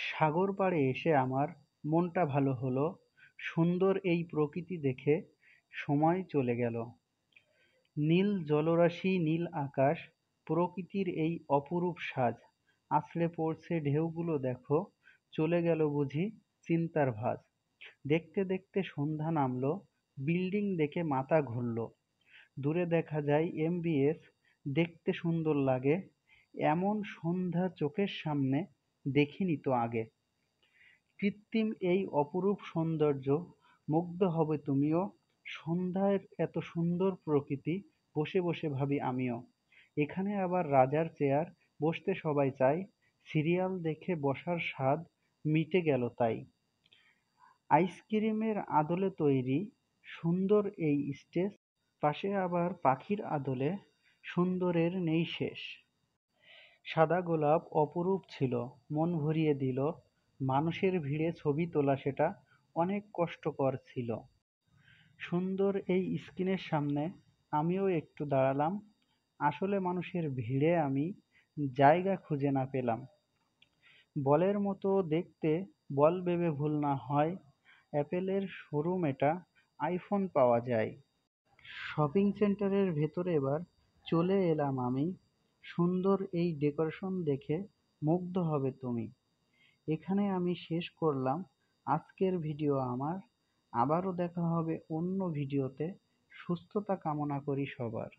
সাগর পাড়ে এসে আমার মনটা ভালো হলো। সুন্দর এই প্রকৃতি দেখে সময় চলে গেল। নীল জলরাশি, নীল আকাশ, প্রকৃতির এই অপরূপ সাজ। আছড়ে পড়ছে ঢেউগুলো দেখো, চলে গেল বুঝি চিন্তার ভাঁজ। দেখতে দেখতে সন্ধ্যা নামলো, বিল্ডিং দেখে মাথা ঘুরল। দূরে দেখা যায় এমবিএস, দেখতে সুন্দর লাগে। এমন সন্ধ্যা চোখের সামনে দেখিনি তো আগে। কৃত্রিম এই অপরূপ সৌন্দর্য, মুগ্ধ হবে তুমিও। সন্ধ্যার এত সুন্দর প্রকৃতি, বসে বসে ভাবি আমিও। এখানে আবার রাজার চেয়ার, বসতে সবাই চায়। সিরিয়াল দেখে বসার স্বাদ মিটে গেল তাই। আইসক্রিমের আদলে তৈরি সুন্দর এই স্টেজ, পাশে আবার পাখির আদলে সুন্দরের নেই শেষ। সাদা গোলাপ অপরূপ ছিল, মন ভরিয়ে দিল। মানুষের ভিড়ে ছবি তোলা সেটা অনেক কষ্টকর ছিল। সুন্দর এই স্ক্রিনের সামনে আমিও একটু দাঁড়ালাম। আসলে মানুষের ভিড়ে আমি জায়গা খুঁজে না পেলাম। বলের মতো দেখতে, বল ভেবে ভুল না হয়। অ্যাপেলের শোরুম এটা, আইফোন পাওয়া যায়। শপিং সেন্টারের ভেতরে এবার চলে এলাম আমি। সুন্দর এই ডেকোরেশন দেখে মুগ্ধ হবে তুমি। এখানে আমি শেষ করলাম আজকের ভিডিও আমার। আবারও দেখা হবে অন্য ভিডিওতে। সুস্থতা কামনা করি সবার।